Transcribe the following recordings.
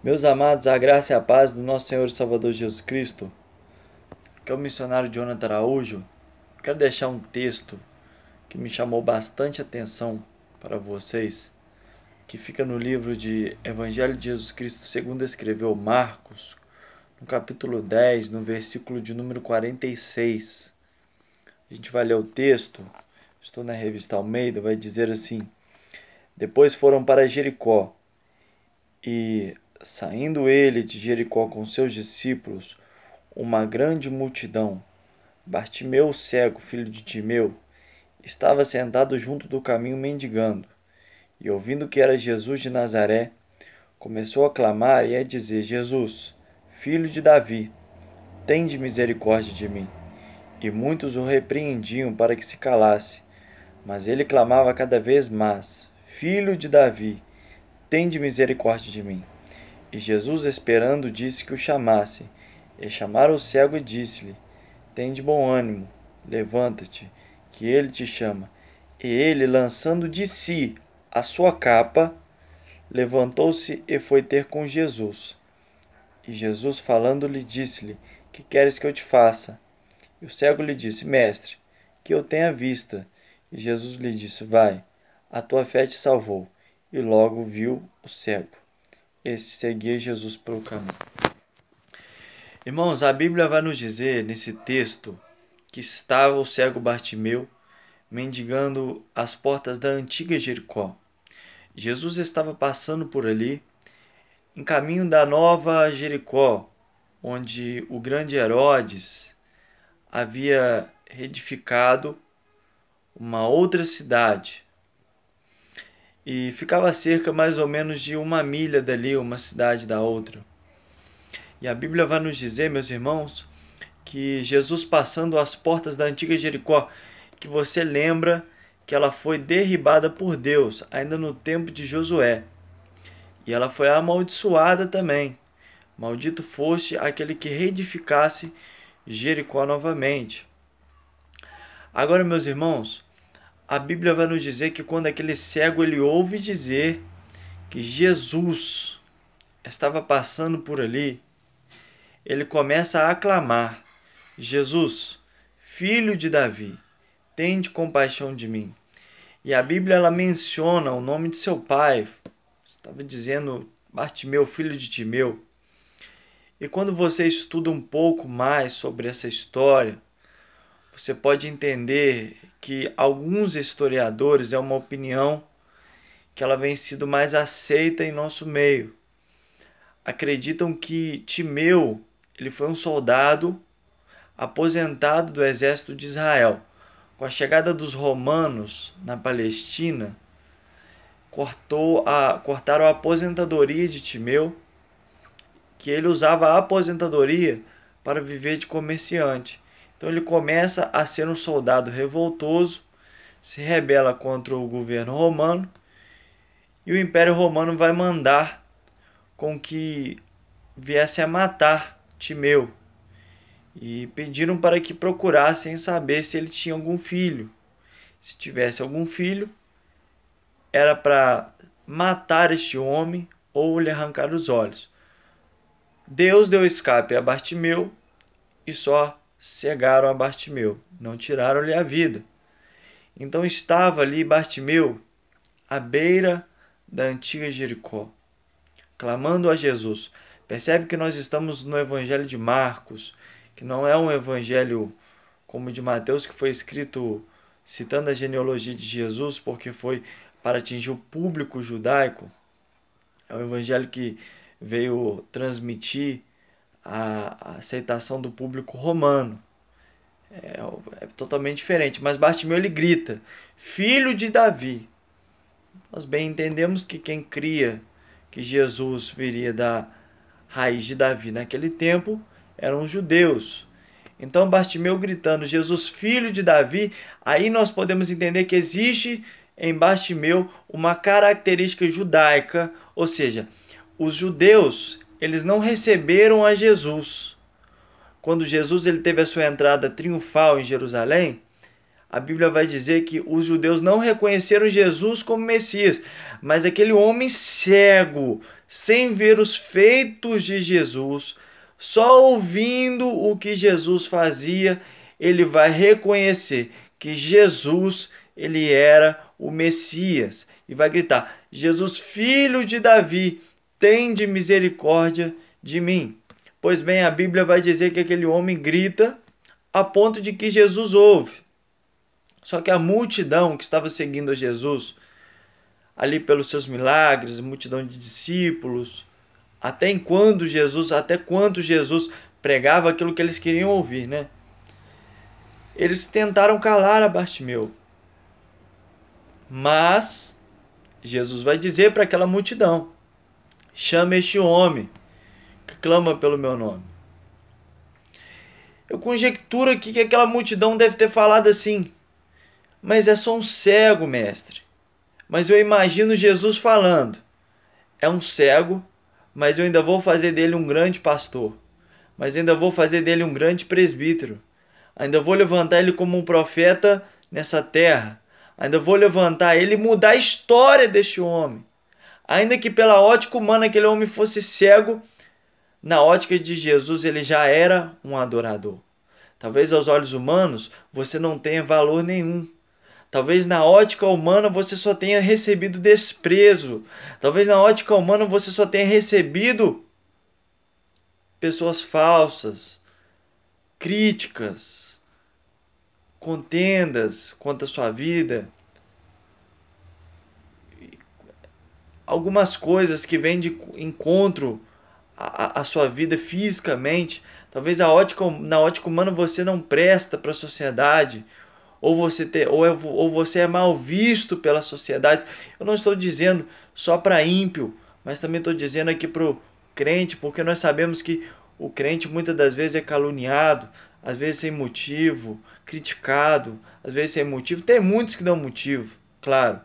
Meus amados, a graça e a paz do nosso Senhor e Salvador Jesus Cristo, que é o missionário Jonathan Araújo, quero deixar um texto que me chamou bastante atenção para vocês, que fica no livro de Evangelho de Jesus Cristo segundo escreveu Marcos, no capítulo 10, no versículo de número 46. A gente vai ler o texto, estou na revista Almeida, vai dizer assim: Depois foram para Jericó, e saindo ele de Jericó com seus discípulos, uma grande multidão, Bartimeu o cego, filho de Timeu, estava sentado junto do caminho mendigando, e ouvindo que era Jesus de Nazaré, começou a clamar e a dizer: Jesus, filho de Davi, tende misericórdia de mim. E muitos o repreendiam para que se calasse, mas ele clamava cada vez mais: Filho de Davi, tende misericórdia de mim. E Jesus, esperando, disse que o chamasse. E chamaram o cego e disse-lhe: Tende bom ânimo, levanta-te, que ele te chama. E ele, lançando de si a sua capa, levantou-se e foi ter com Jesus. E Jesus, falando-lhe, disse-lhe: Que queres que eu te faça? E o cego lhe disse: Mestre, que eu tenha vista. E Jesus lhe disse: Vai, a tua fé te salvou. E logo viu o cego. Este seguia Jesus pelo caminho. Irmãos, a Bíblia vai nos dizer nesse texto que estava o cego Bartimeu mendigando às portas da antiga Jericó. Jesus estava passando por ali, em caminho da nova Jericó, onde o grande Herodes havia reedificado uma outra cidade. E ficava a cerca mais ou menos de 1 milha dali, uma cidade da outra. E a Bíblia vai nos dizer, meus irmãos, que Jesus passando às portas da antiga Jericó, que você lembra que ela foi derribada por Deus, ainda no tempo de Josué. E ela foi amaldiçoada também. Maldito fosse aquele que reedificasse Jericó novamente. Agora, meus irmãos, a Bíblia vai nos dizer que quando aquele cego ele ouve dizer que Jesus estava passando por ali, ele começa a aclamar: Jesus, filho de Davi, tende compaixão de mim. E a Bíblia ela menciona o nome de seu pai. Estava dizendo Bartimeu, filho de Timeu. E quando você estuda um pouco mais sobre essa história, você pode entender que alguns historiadores, é uma opinião que ela vem sido mais aceita em nosso meio, acreditam que Timeu ele foi um soldado aposentado do exército de Israel. Com a chegada dos romanos na Palestina, cortaram a aposentadoria de Timeu, que ele usava a aposentadoria para viver de comerciante. Então ele começa a ser um soldado revoltoso, se rebela contra o governo romano, e o Império Romano vai mandar com que viesse a matar Timeu. E pediram para que procurassem saber se ele tinha algum filho. Se tivesse algum filho, era para matar este homem ou lhe arrancar os olhos. Deus deu escape a Bartimeu e só cegaram a Bartimeu, não tiraram-lhe a vida. Então estava ali Bartimeu à beira da antiga Jericó, clamando a Jesus. Percebe que nós estamos no Evangelho de Marcos, que não é um evangelho como o de Mateus, que foi escrito citando a genealogia de Jesus, porque foi para atingir o público judaico. É um evangelho que veio transmitir a aceitação do público romano. É totalmente diferente. Mas Bartimeu ele grita: Filho de Davi. Nós bem entendemos que quem cria que Jesus viria da raiz de Davi naquele tempo eram os judeus. Então Bartimeu gritando: Jesus, filho de Davi, aí nós podemos entender que existe em Bartimeu uma característica judaica, ou seja, os judeus eles não receberam a Jesus. Quando Jesus ele teve a sua entrada triunfal em Jerusalém, a Bíblia vai dizer que os judeus não reconheceram Jesus como Messias, mas aquele homem cego, sem ver os feitos de Jesus, só ouvindo o que Jesus fazia, ele vai reconhecer que Jesus, ele era o Messias e vai gritar: Jesus, filho de Davi, tende misericórdia de mim. Pois bem, a Bíblia vai dizer que aquele homem grita a ponto de que Jesus ouve. Só que a multidão que estava seguindo a Jesus, ali pelos seus milagres, a multidão de discípulos, até quando Jesus pregava aquilo que eles queriam ouvir, né? Eles tentaram calar a Bartimeu. Mas Jesus vai dizer para aquela multidão: chama este homem que clama pelo meu nome. Eu conjecturo aqui que aquela multidão deve ter falado assim: mas é só um cego, mestre. Mas eu imagino Jesus falando: é um cego, mas eu ainda vou fazer dele um grande pastor. Mas ainda vou fazer dele um grande presbítero. Ainda vou levantar ele como um profeta nessa terra. Ainda vou levantar ele e mudar a história deste homem. Ainda que pela ótica humana aquele homem fosse cego, na ótica de Jesus ele já era um adorador. Talvez aos olhos humanos você não tenha valor nenhum. Talvez na ótica humana você só tenha recebido desprezo. Talvez na ótica humana você só tenha recebido pessoas falsas, críticas, contendas contra a sua vida. Algumas coisas que vêm de encontro à sua vida fisicamente. Talvez na ótica humana você não presta para a sociedade. Ou você é mal visto pela sociedade. Eu não estou dizendo só para ímpio, mas também estou dizendo aqui para o crente, porque nós sabemos que o crente muitas das vezes é caluniado, às vezes sem motivo, criticado, às vezes sem motivo. Tem muitos que dão motivo, claro,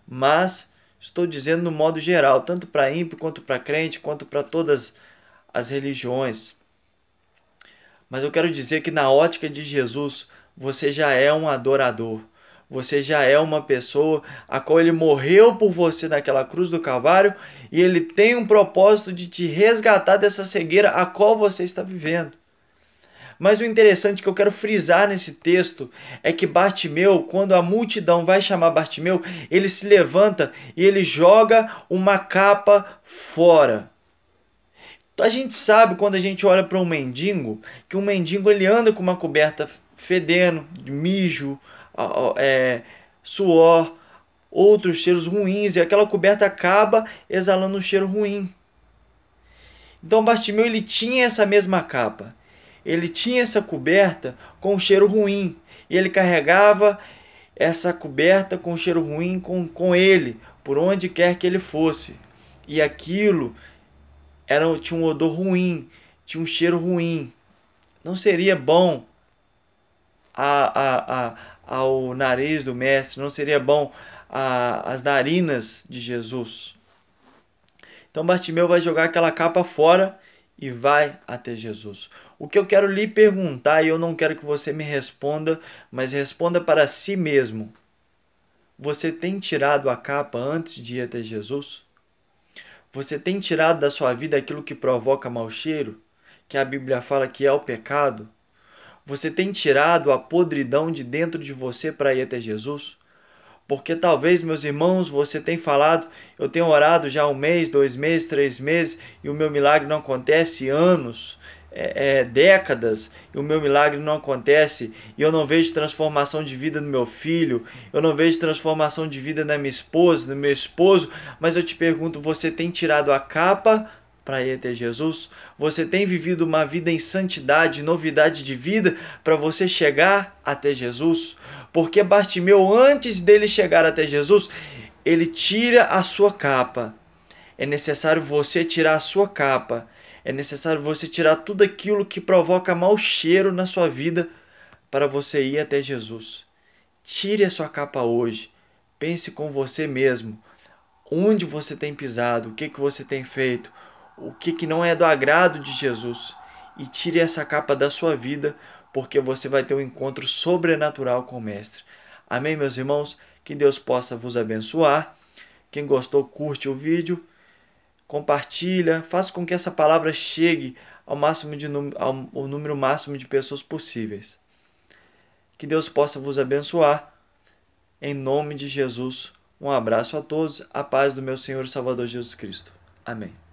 mas estou dizendo no modo geral, tanto para ímpio quanto para crente, quanto para todas as religiões. Mas eu quero dizer que na ótica de Jesus, você já é um adorador. Você já é uma pessoa a qual ele morreu por você naquela cruz do Calvário e ele tem um propósito de te resgatar dessa cegueira a qual você está vivendo. Mas o interessante que eu quero frisar nesse texto é que Bartimeu, quando a multidão vai chamar Bartimeu, ele se levanta e ele joga uma capa fora. A gente sabe, quando a gente olha para um mendigo, que um mendigo ele anda com uma coberta fedendo, de mijo, suor, outros cheiros ruins, e aquela coberta acaba exalando um cheiro ruim. Então Bartimeu ele tinha essa mesma capa, ele tinha essa coberta com um cheiro ruim, e ele carregava essa coberta com cheiro ruim com ele, por onde quer que ele fosse. E aquilo tinha um odor ruim, tinha um cheiro ruim. Não seria bom ao nariz do mestre, não seria bom às narinas de Jesus. Então Bartimeu vai jogar aquela capa fora e vai até Jesus. O que eu quero lhe perguntar, e eu não quero que você me responda, mas responda para si mesmo: você tem tirado a capa antes de ir até Jesus? Você tem tirado da sua vida aquilo que provoca mau cheiro, que a Bíblia fala que é o pecado? Você tem tirado a podridão de dentro de você para ir até Jesus? Porque talvez, meus irmãos, você tem falado: eu tenho orado já 1 mês, 2 meses, 3 meses, e o meu milagre não acontece, anos, décadas, e o meu milagre não acontece, e eu não vejo transformação de vida no meu filho, eu não vejo transformação de vida na minha esposa, no meu esposo. Mas eu te pergunto, você tem tirado a capa para ir até Jesus? Você tem vivido uma vida em santidade, novidade de vida, para você chegar até Jesus? Porque Bartimeu, antes dele chegar até Jesus, ele tira a sua capa. É necessário você tirar a sua capa. É necessário você tirar tudo aquilo que provoca mau cheiro na sua vida para você ir até Jesus. Tire a sua capa hoje. Pense com você mesmo. Onde você tem pisado? O que você tem feito? O que não é do agrado de Jesus? E tire essa capa da sua vida, porque você vai ter um encontro sobrenatural com o Mestre. Amém, meus irmãos? Que Deus possa vos abençoar. Quem gostou, curte o vídeo. compartilha, faça com que essa palavra chegue ao número máximo de pessoas possíveis. Que Deus possa vos abençoar. Em nome de Jesus, um abraço a todos, a paz do meu Senhor e Salvador Jesus Cristo. Amém.